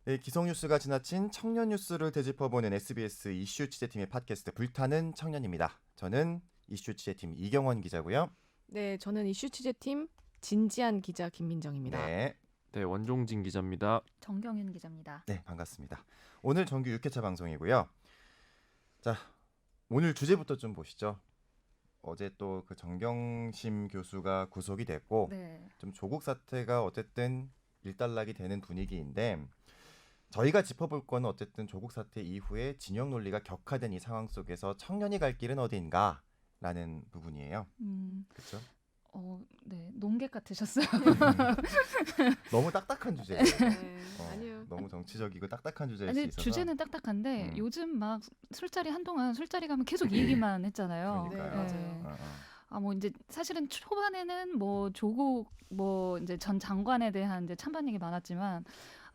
네, 기성 뉴스가 지나친 청년 뉴스를 되짚어보는 SBS 이슈 취재팀의 팟캐스트 불타는 청년입니다. 저는 이슈 취재팀 이경원 기자고요. 네, 저는 이슈 취재팀 진지한 기자 김민정입니다. 네, 네, 원종진 기자입니다. 정경윤 기자입니다. 네 반갑습니다. 오늘 정규 6회차 방송이고요. 자, 오늘 주제부터 좀 보시죠. 어제 또 그 정경심 교수가 구속이 됐고 네. 좀 조국 사태가 어쨌든 일단락이 되는 분위기인데 저희가 짚어볼 거는 어쨌든 조국 사태 이후에 진영 논리가 격화된 이 상황 속에서 청년이 갈 길은 어디인가라는 부분이에요. 그렇죠? 네, 농객 같으셨어요. 너무 딱딱한 주제예요. 네, 아니요. 너무 정치적이고 딱딱한 주제일 수 아니, 있어서. 주제는 딱딱한데 요즘 막 술자리 한동안 술자리 가면 계속 이 얘기만 했잖아요. 네, 그러니까요. 맞아요. 어, 어. 뭐 이제 사실은 초반에는 뭐 조국 뭐 이제 전 장관에 대한 이제 찬반 얘기 많았지만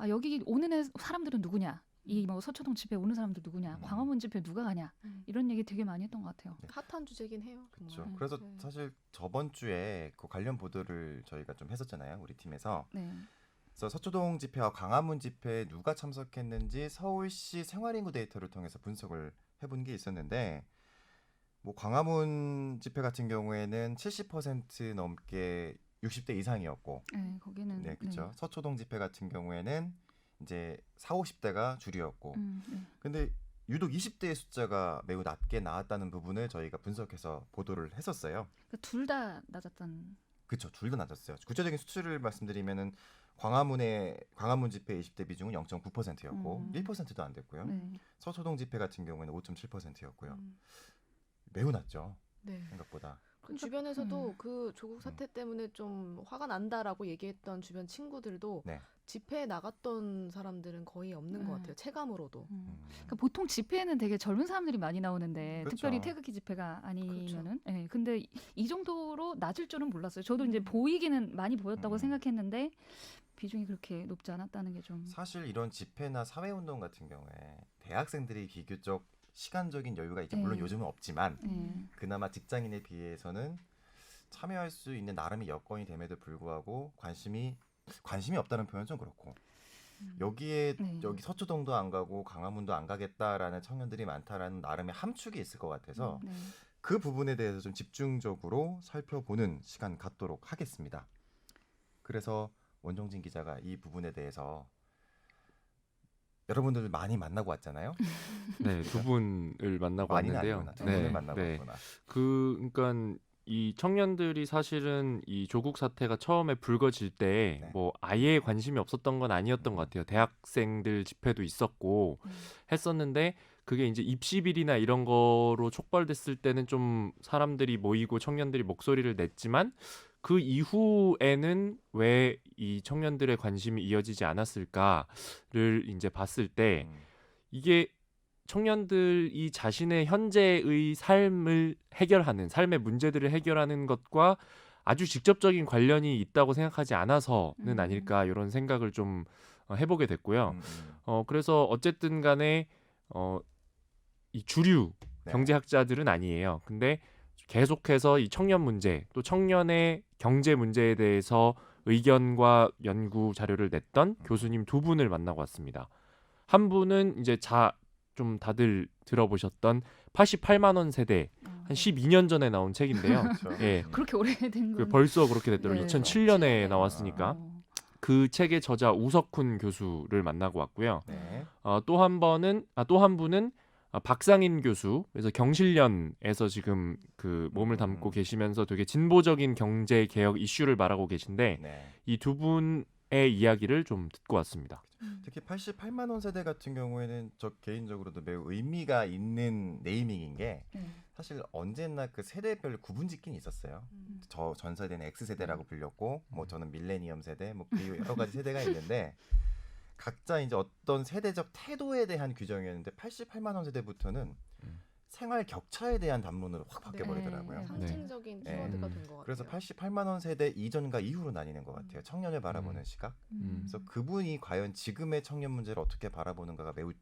여기 오는 사람들은 누구냐? 이 뭐 서초동 집회 오는 사람들 누구냐? 광화문 집회 누가 가냐? 이런 얘기 되게 많이 했던 것 같아요. 핫한 주제긴 해요. 그렇죠. 정말. 그래서 네. 사실 저번 주에 그 관련 보도를 저희가 좀 했었잖아요. 우리 팀에서. 네. 그래서 서초동 집회와 광화문 집회에 누가 참석했는지 서울시 생활인구 데이터를 통해서 분석을 해본 게 있었는데 뭐 광화문 집회 같은 경우에는 70% 넘게 60대 이상이었고 네, 거기는 네, 그렇죠. 서초동 집회 같은 경우에는 이제 40, 50대가 주류였고 네. 근데 유독 20대의 숫자가 매우 낮게 나왔다는 부분을 저희가 분석해서 보도를 했었어요. 그러니까 둘 다 낮았던. 그렇죠. 둘 다 낮았어요. 구체적인 수치를 말씀드리면은 광화문 집회 20대 비중은 0.9%였고 1%도 안 됐고요. 네. 서초동 집회 같은 경우에는 5.7%였고요. 음, 매우 낮죠. 네. 생각보다. 그 주변에서도 그 조국 사태 때문에 좀 화가 난다라고 얘기했던 주변 친구들도 네. 집회에 나갔던 사람들은 거의 없는 것 같아요. 체감으로도. 그러니까 보통 집회에는 되게 젊은 사람들이 많이 나오는데 그렇죠. 특별히 태극기 집회가 아니면은 네, 근데 이 정도로 낮을 줄은 몰랐어요. 저도 이제 보이기는 많이 보였다고 생각했는데 비중이 그렇게 높지 않았다는 게 좀. 사실 이런 집회나 사회운동 같은 경우에 대학생들이 비교적 시간적인 여유가 이제 물론 네. 요즘은 없지만 네. 그나마 직장인에 비해서는 참여할 수 있는 나름의 여건이 됨에도 불구하고 관심이 없다는 표현은 좀 그렇고 여기에 네. 여기 서초동도 안 가고 강화문도 안 가겠다라는 청년들이 많다라는 나름의 함축이 있을 것 같아서 네. 그 부분에 대해서 좀 집중적으로 살펴보는 시간 갖도록 하겠습니다. 그래서 원종진 기자가 이 부분에 대해서 여러분들 많이 만나고 왔잖아요. 네, 두 분을 만나고 많이는 왔는데요. 아니구나. 두 분을 만나고 네. 왔구나. 그러니까 이 청년들이 사실은 이 조국 사태가 처음에 불거질 때 네. 뭐 아예 관심이 없었던 건 아니었던 것 같아요. 대학생들 집회도 있었고 했었는데 그게 이제 입시 비리나 이런 거로 촉발됐을 때는 좀 사람들이 모이고 청년들이 목소리를 냈지만 그 이후에는 왜 이 청년들의 관심이 이어지지 않았을까를 이제 봤을 때 이게 청년들이 자신의 현재의 삶을 해결하는 삶의 문제들을 해결하는 것과 아주 직접적인 관련이 있다고 생각하지 않아서는 아닐까 이런 생각을 좀 해보게 됐고요. 그래서 어쨌든 간에 이 주류 네. 경제학자들은 아니에요. 근데 계속해서 이 청년 문제 또 청년의 경제 문제에 대해서 의견과 연구 자료를 냈던 교수님 두 분을 만나고 왔습니다. 한 분은 이제 좀 다들 들어보셨던 88만 원 세대 한 12년 전에 나온 책인데요. 그렇죠. 예. 그렇게 오래된 건. 벌써 그렇게 됐더라고요. 네. 2007년에 나왔으니까 어. 그 책의 저자 우석훈 교수를 만나고 왔고요. 네. 또 한 분은 박상인 교수, 그래서 경실련에서 지금 그 몸을 담고 계시면서 되게 진보적인 경제 개혁 이슈를 말하고 계신데 네. 이 두 분의 이야기를 좀 듣고 왔습니다. 특히 88만 원 세대 같은 경우에는 저 개인적으로도 매우 의미가 있는 네이밍인 게 사실 언제나 그 세대별 구분짓기는 있었어요. 저 전 세대는 X 세대라고 불렸고, 뭐 저는 밀레니엄 세대, 뭐 그 여러 가지 세대가 있는데 각자 이제 어떤 세대적 태도에 대한 규정이었는데 88만 원 세대부터는 생활 격차에 대한 단문으로 확 바뀌어 버리더라고요. 네. 상징적인 네. 키워드가 된 것 같아요. 그래서 88만 원 세대 이전과 이후로 나뉘는 것 같아요. 청년을 바라보는 시각. 그래서 그분이 과연 지금의 청년 문제를 어떻게 바라보는가가 매우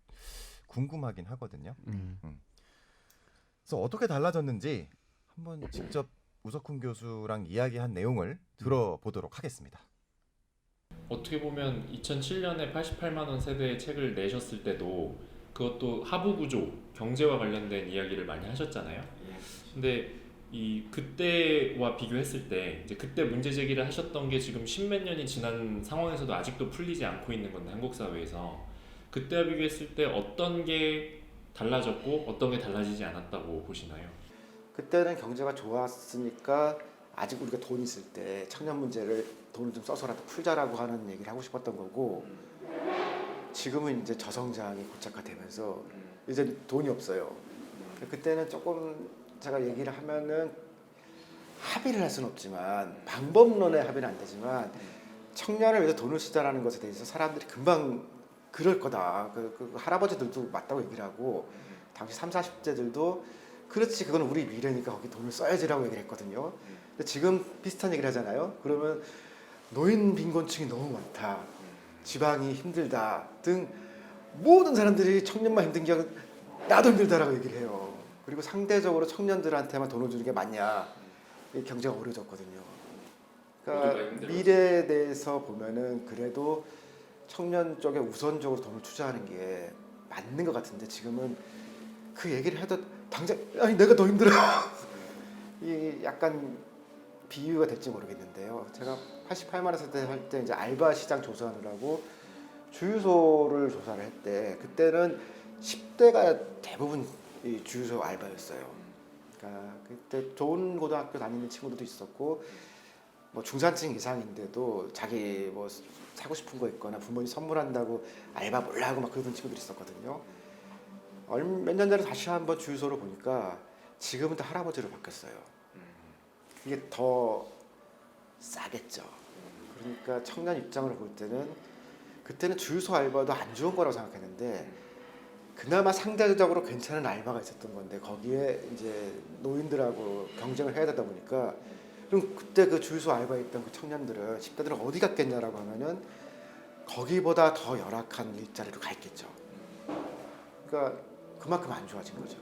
궁금하긴 하거든요. 그래서 어떻게 달라졌는지 한번 직접 우석훈 교수랑 이야기한 내용을 들어보도록 하겠습니다. 어떻게 보면 2007년에 88만 원 세대의 책을 내셨을 때도 그것도 하부 구조, 경제와 관련된 이야기를 많이 하셨잖아요. 근데 이 그때와 비교했을 때 이제 그때 문제 제기를 하셨던 게 지금 십몇 년이 지난 상황에서도 아직도 풀리지 않고 있는 건데 한국 사회에서 그때와 비교했을 때 어떤 게 달라졌고 어떤 게 달라지지 않았다고 보시나요? 그때는 경제가 좋았으니까 아직 우리가 돈 있을 때 청년 문제를 돈을 좀 써서라도 풀자라고 하는 얘기를 하고 싶었던 거고 지금은 이제 저성장이 고착화되면서 이제 돈이 없어요. 그때는 조금 제가 얘기를 하면은 합의를 할 수는 없지만 방법론의 합의는 안 되지만 청년을 위해서 돈을 쓰자라는 것에 대해서 사람들이 금방 그럴 거다. 그 할아버지들도 맞다고 얘기를 하고 당시 30, 40대들도 그렇지 그건 우리 미래니까 거기 돈을 써야지라고 얘기를 했거든요. 근데 지금 비슷한 얘기를 하잖아요. 그러면 노인 빈곤층이 너무 많다. 지방이 힘들다 등 모든 사람들이 청년만 힘든 게 아니라 나도 힘들다라고 얘기를 해요. 그리고 상대적으로 청년들한테만 돈을 주는 게 맞냐. 이 경제가 어려워졌거든요. 그러니까 미래에 대해서 보면은 그래도 청년 쪽에 우선적으로 돈을 투자하는 게 맞는 것 같은데 지금은 그 얘기를 해도 당장 아니 내가 더 힘들어. 이 약간 비유가 될지 모르겠는데요. 제가 88만 세대 할 때 이제 알바 시장 조사하느라고 주유소를 조사를 했대. 그때는 10대가 대부분 이 주유소 알바였어요. 그러니까 그때 좋은 고등학교 다니는 친구들도 있었고 뭐 중산층 이상인데도 자기 뭐 사고 싶은 거 있거나 부모님 선물한다고 알바 몰라 하고 막 그러던 친구들이 있었거든요. 몇 년 전에 다시 한번 주유소를 보니까 지금은 다 할아버지로 바뀌었어요. 이게 더 싸겠죠. 그러니까 청년 입장으로 볼 때는 그때는 주유소 알바도 안 좋은 거라고 생각했는데 그나마 상대적으로 괜찮은 알바가 있었던 건데 거기에 이제 노인들하고 경쟁을 해야 되다 보니까 그럼 그때 그 주유소 알바에 있던 그 청년들은 10대들은 어디 갔겠냐라고 하면은 거기보다 더 열악한 일자리로 가 있겠죠. 그러니까 그만큼 안 좋아진 거죠.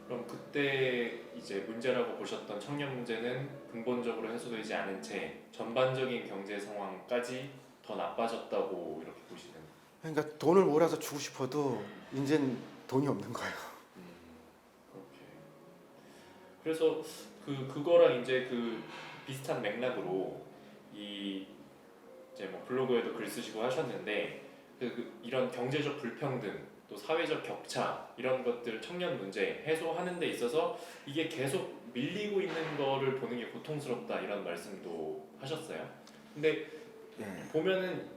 그럼 그때 이제 문제라고 보셨던 청년 문제는 근본적으로 해소되지 않은 채 전반적인 경제 상황까지 더 나빠졌다고 이렇게 보시는. 그러니까 돈을 몰아서 주고 싶어도 이제는 돈이 없는 거예요. 그렇게. 그래서 그거랑 이제 그 비슷한 맥락으로 이 이제 뭐 블로그에도 글 쓰시고 하셨는데 이런 경제적 불평등 또 사회적 격차 이런 것들 청년 문제 해소하는 데 있어서 이게 계속 밀리고 있는 거를 보는 게 고통스럽다 이런 말씀도 하셨어요. 근데 네. 보면은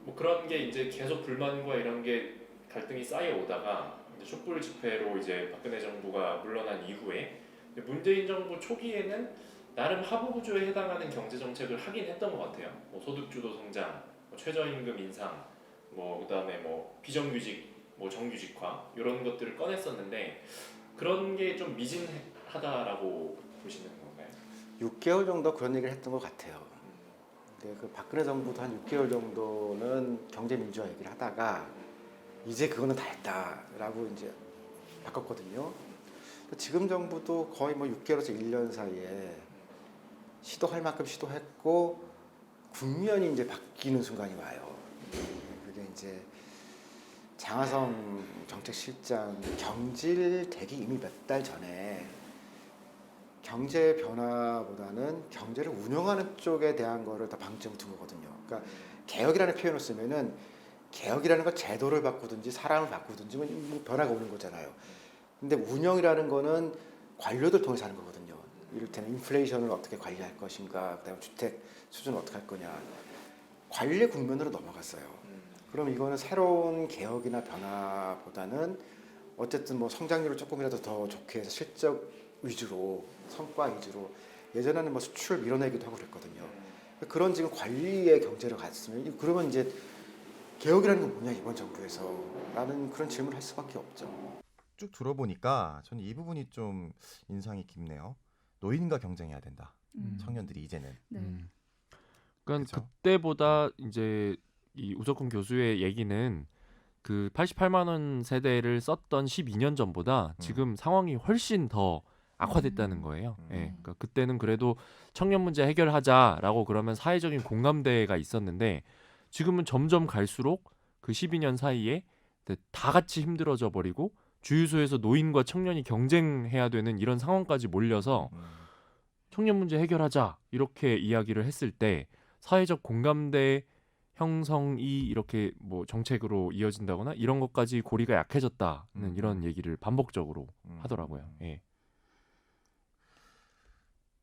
뭐 그런 게 이제 계속 불만과 이런 게 갈등이 쌓여 오다가 이제 촛불 집회로 이제 박근혜 정부가 물러난 이후에 문재인 정부 초기에는 나름 하부 구조에 해당하는 경제 정책을 하긴 했던 것 같아요. 뭐 소득 주도 성장, 뭐 최저임금 인상, 뭐 그다음에 뭐 비정규직, 뭐 정규직화 이런 것들을 꺼냈었는데 그런 게 좀 미진하다라고 보시는 건가요? 6개월 정도 그런 얘기를 했던 것 같아요. 근데 그 박근혜 정부도 한 6개월 정도는 경제 민주화 얘기를 하다가 이제 그거는 다 했다라고 이제 바꿨거든요. 지금 정부도 거의 뭐 6개월에서 1년 사이에 시도할 만큼 시도했고 국면이 이제 바뀌는 순간이 와요. 그게 이제 장하성 정책실장 경질되기 이미 몇 달 전에 경제 변화보다는 경제를 운영하는 쪽에 대한 거를 더 방점을 둔 거거든요. 그러니까 개혁이라는 표현을 쓰면은 개혁이라는 건 제도를 바꾸든지 사람을 바꾸든지 뭐 변화가 오는 거잖아요. 근데 운영이라는 거는 관료들 통해서 하는 거거든요. 이를테면 인플레이션을 어떻게 관리할 것인가, 그다음에 주택 수준을 어떻게 할 거냐. 관리 국면으로 넘어갔어요. 그럼 이거는 새로운 개혁이나 변화보다는 어쨌든 뭐 성장률을 조금이라도 더 좋게 해서 실적 위주로, 성과 위주로, 예전에는 뭐 수출 밀어내기도 하고 그랬거든요. 그런 지금 관리의 경제로 갔으면 그러면 이제 개혁이라는 건 뭐냐 이번 정부에서 라는 그런 질문을 할 수밖에 없죠. 쭉 들어보니까 저는 이 부분이 좀 인상이 깊네요. 노인과 경쟁해야 된다. 청년들이 이제는. 네. 그러니까 그쵸? 그때보다 이제 이 우석훈 교수의 얘기는 그 88만 원 세대를 썼던 12년 전보다 지금 상황이 훨씬 더 악화됐다는 거예요. 예, 그러니까 그때는 그래도 청년 문제 해결하자라고 그러면 사회적인 공감대가 있었는데 지금은 점점 갈수록 그 12년 사이에 다 같이 힘들어져 버리고 주유소에서 노인과 청년이 경쟁해야 되는 이런 상황까지 몰려서 청년 문제 해결하자 이렇게 이야기를 했을 때 사회적 공감대 형성이 이렇게 뭐 정책으로 이어진다거나 이런 것까지 고리가 약해졌다는 이런 얘기를 반복적으로 하더라고요. 예.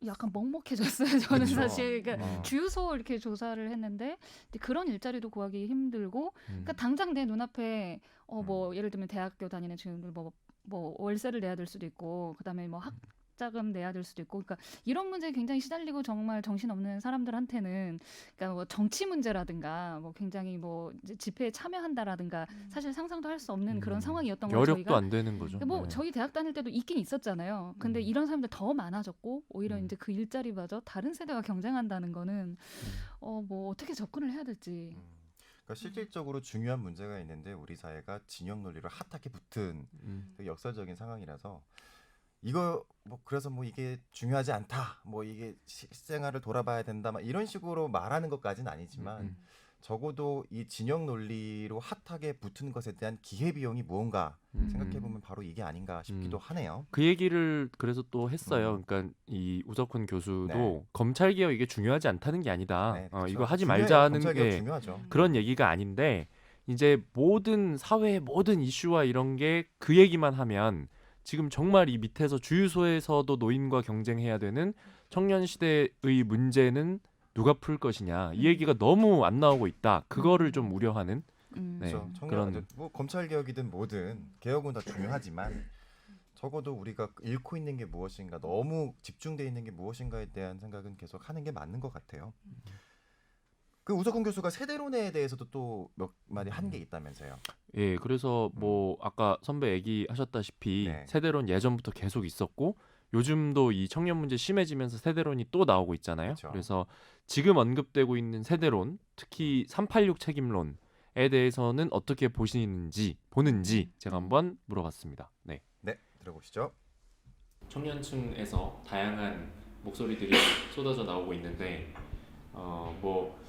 약간 먹먹해졌어요. 저는 그쵸. 사실 그러니까 주유소 이렇게 조사를 했는데 이제 그런 일자리도 구하기 힘들고, 그러니까 당장 내 눈앞에 뭐 예를 들면 대학교 다니는 친구들 뭐 월세를 내야 될 수도 있고, 그다음에 뭐 학자금 내야 될 수도 있고, 그러니까 이런 문제에 굉장히 시달리고 정말 정신없는 사람들한테는, 그러니까 뭐 정치 문제라든가 뭐 굉장히 뭐 이제 집회에 참여한다라든가 사실 상상도 할 수 없는 그런 상황이었던 거예요. 여력도 저희가 안 되는 거죠. 뭐 네. 저희 대학 다닐 때도 있긴 있었잖아요. 근데 이런 사람들 더 많아졌고 오히려 이제 그 일자리마저 다른 세대와 경쟁한다는 거는 뭐 어떻게 접근을 해야 될지. 그러니까 실질적으로 중요한 문제가 있는데 우리 사회가 진영 논리로 핫하게 붙은 되게 역설적인 상황이라서 이거 뭐 그래서 뭐 이게 중요하지 않다, 뭐 이게 실생활을 돌아봐야 된다, 막 이런 식으로 말하는 것까지는 아니지만 적어도 이 진영 논리로 핫하게 붙은 것에 대한 기회 비용이 무언가 생각해 보면 바로 이게 아닌가 싶기도 하네요. 그 얘기를 그래서 또 했어요. 그러니까 이 우석훈 교수도 네. 검찰 개혁 이게 중요하지 않다는 게 아니다. 네, 그렇죠. 이거 하지 중요해요. 말자는 검찰 개혁 게 중요하죠. 그런 얘기가 아닌데 이제 모든 사회의 모든 이슈와 이런 게 그 얘기만 하면 지금 정말 이 밑에서 주유소에서도 노인과 경쟁해야 되는 청년 시대의 문제는 누가 풀 것이냐 이 얘기가 너무 안 나오고 있다. 그거를 좀 우려하는 네, 그렇죠. 그런 뭐 검찰 개혁이든 뭐든 개혁은 다 중요하지만 적어도 우리가 잃고 있는 게 무엇인가, 너무 집중돼 있는 게 무엇인가에 대한 생각은 계속 하는 게 맞는 것 같아요. 그 우석훈 교수가 세대론에 대해서도 또 몇 마디 한 게 있다면서요. 예, 그래서 뭐 아까 선배 얘기하셨다시피 네. 세대론 예전부터 계속 있었고 요즘도 이 청년 문제 심해지면서 세대론이 또 나오고 있잖아요. 그쵸. 그래서 지금 언급되고 있는 세대론, 특히 386 책임론에 대해서는 어떻게 보는지 제가 한번 물어봤습니다. 네. 네, 들어보시죠. 청년층에서 다양한 목소리들이 쏟아져 나오고 있는데 뭐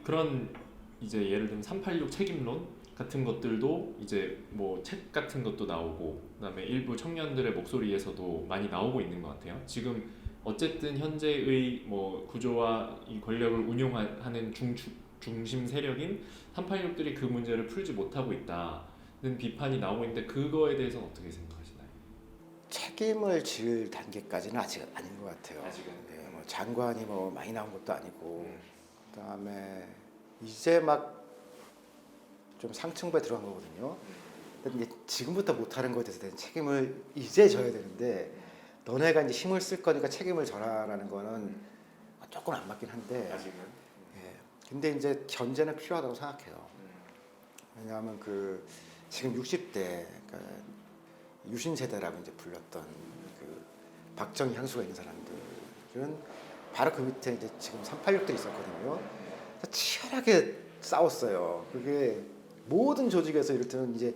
그런 이제 예를 들면 386 책임론 같은 것들도 이제 뭐 책 같은 것도 나오고 그다음에 일부 청년들의 목소리에서도 많이 나오고 있는 것 같아요. 지금 어쨌든 현재의 뭐 구조와 이 권력을 운용하는 중심 세력인 386들이 그 문제를 풀지 못하고 있다는 비판이 나오고 있는데 그거에 대해서는 어떻게 생각하시나요? 책임을 질 단계까지는 아직 아닌 것 같아요. 아직은? 네, 뭐 장관이 뭐 많이 나온 것도 아니고, 그다음에 이제 막 좀 상층부에 들어간 거거든요. 근데 이제 지금부터 못하는 것에 대해서 책임을 이제 져야 되는데, 너네가 이제 힘을 쓸 거니까 책임을 져라라는 거는 조금 안 맞긴 한데, 아직은? 예. 근데 이제 견제는 필요하다고 생각해요. 왜냐하면 그 지금 60대 그러니까 유신 세대라고 이제 불렸던 그 박정희 향수가 있는 사람들은 바로 그 밑에 이제 지금 386들이 있었거든요. 치열하게 싸웠어요. 그게 모든 조직에서 이를테면 이제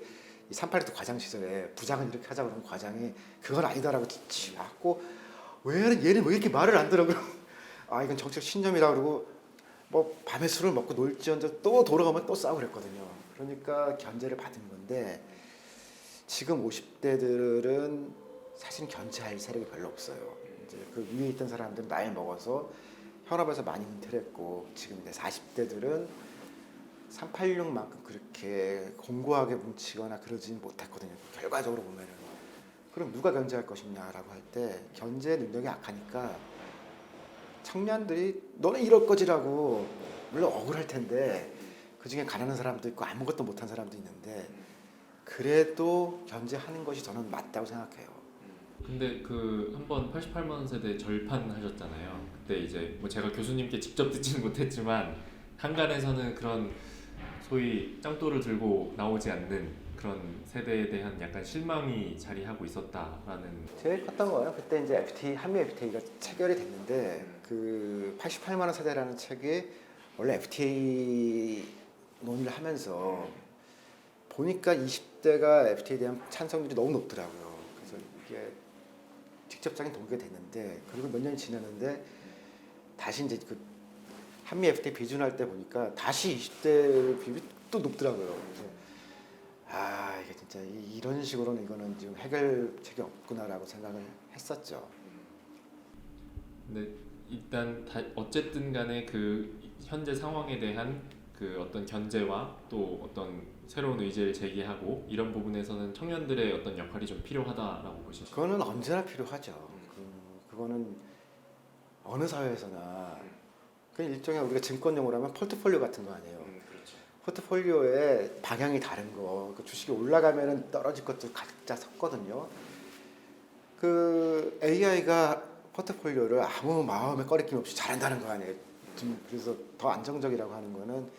386도 과장 시절에 부장은 이렇게 하자고 그러면 과장이 그건 아니다라고 치고, 얘는 왜 이렇게 말을 안 들어? 아, 이건 정책 신념이라 그러고 뭐 밤에 술을 먹고 놀지언정 또 돌아가면 또 싸우고 그랬거든요. 그러니까 견제를 받은 건데 지금 50대들은 사실 견제할 세력이 별로 없어요. 이제 그 위에 있던 사람들은 나이 먹어서 현업에서 많이 은퇴했고, 지금 이제 40대들은 386만큼 그렇게 공고하게 뭉치거나 그러지는 못했거든요. 결과적으로 보면은. 그럼 누가 견제할 것이냐라고 할 때 견제 능력이 약하니까 청년들이 너는 이럴 거지라고, 물론 억울할 텐데 그 중에 가난한 사람도 있고 아무것도 못한 사람도 있는데 그래도 견제하는 것이 저는 맞다고 생각해요. 근데 그 한번 88만 세대 절판 하셨잖아요. 그때 이제 뭐 제가 교수님께 직접 듣지는 못했지만 한간에서는 그런 소위 짱돌을 들고 나오지 않는 그런 세대에 대한 약간 실망이 자리하고 있었다라는. 제일 컸던 거예요. 그때 이제 FTA, 한미 FTA가 체결이 됐는데 그 88만 원 세대라는 책이 원래 FTA 논의를 하면서 보니까 20대가 FTA에 대한 찬성률이 너무 높더라고요. 그래서 이게 직접적인 동기가 됐는데 그리고 몇 년이 지났는데 다시 이제 그 한미 FTA 비준할 때 보니까 다시 20대 비율이 또 높더라고요. 그래서 아 이게 진짜 이런 식으로는 이거는 지금 해결책이 없구나라고 생각을 했었죠. 근데 일단 어쨌든 간에 그 현재 상황에 대한 그 어떤 견제와 또 어떤 새로운 의제를 제기하고 이런 부분에서는 청년들의 어떤 역할이 좀 필요하다라고 보시죠. 그거는 언제나 필요하죠. 그거는 어느 사회에서나 그 일종의 우리가 증권용어로 하면 포트폴리오 같은 거 아니에요. 그렇죠. 포트폴리오의 방향이 다른 거, 그 주식이 올라가면은 떨어질 것도 각자 섞거든요. 그 AI가 포트폴리오를 아무 마음의 꺼리낌 없이 잘한다는 거 아니에요. 그래서 더 안정적이라고 하는 거는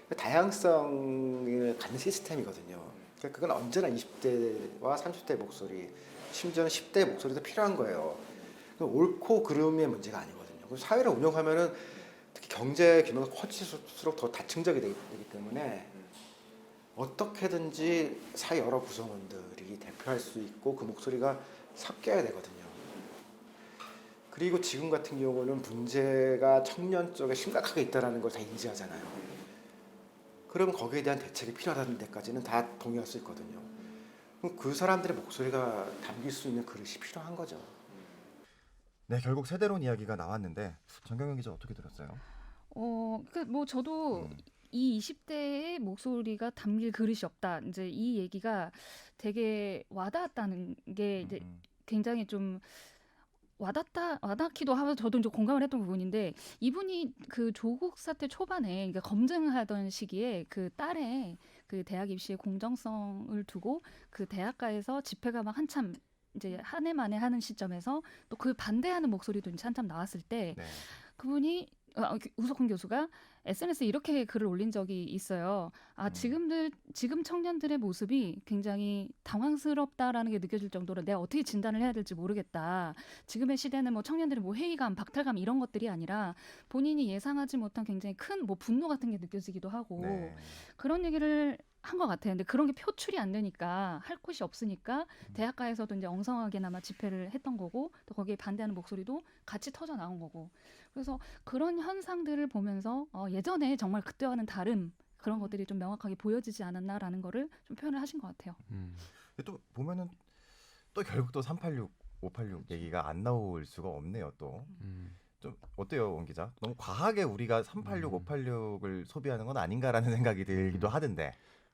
그 다양성을 갖는 시스템이거든요. 그러니까 그건 언제나 20대와 30대 목소리, 심지어는 10대 목소리도 필요한 거예요. 옳고 그름의 문제가 아니거든요. 사회를 운영하면은 특히 경제 규모가 커질수록 더 다층적이 되기 때문에 어떻게든지 사회 여러 구성원들이 대표할 수 있고 그 목소리가 섞여야 되거든요. 그리고 지금 같은 경우는 문제가 청년 쪽에 심각하게 있다는 걸 다 인지하잖아요. 그러면 거기에 대한 대책이 필요하다는 데까지는 다 동의할 수 있거든요. 그럼 그 사람들의 목소리가 담길 수 있는 그릇이 필요한 거죠. 네, 결국 세대론 이야기가 나왔는데 정경영 기자 어떻게 들었어요? 그 뭐 저도 이 20대의 목소리가 담길 그릇이 없다. 이제 이 얘기가 되게 와닿았다는 게 이제 굉장히 좀 와닿기도 하고 저도 이제 공감을 했던 부분인데 이분이 그 조국 사태 초반에 그러니까 검증하던 시기에 그 딸의 그 대학 입시의 공정성을 두고 그 대학가에서 집회가 막 한참 이제 한 해 만에 하는 시점에서 또 그 반대하는 목소리도 이제 한참 나왔을 때 네. 그분이 우석훈 교수가 SNS에 이렇게 글을 올린 적이 있어요. 지금 청년들의 모습이 굉장히 당황스럽다라는 게 느껴질 정도로 내가 어떻게 진단을 해야 될지 모르겠다. 지금의 시대는 뭐 청년들의 뭐 회의감, 박탈감 이런 것들이 아니라 본인이 예상하지 못한 굉장히 큰 뭐 분노 같은 게 느껴지기도 하고 네. 그런 얘기를 한 것 같아요. 근데 그런 게 표출이 안 되니까 할 곳이 없으니까 대학가에서도 이제 엉성하게나마 집회를 했던 거고 또 거기에 반대하는 목소리도 같이 터져 나온 거고 그래서 그런 현상들을 보면서 예전에 정말 그때와는 다른 그런 것들이 좀 명확하게 보여지지 않았나라는 거를 좀 표현을 하신 것 같아요. 근데 또 보면은 또 결국 또 386, 586 얘기가 안 나올 수가 없네요. 또 좀 어때요, 원 기자? 너무 과하게 우리가 386, 586을 소비하는 건 아닌가라는 생각이 들기도 하던데.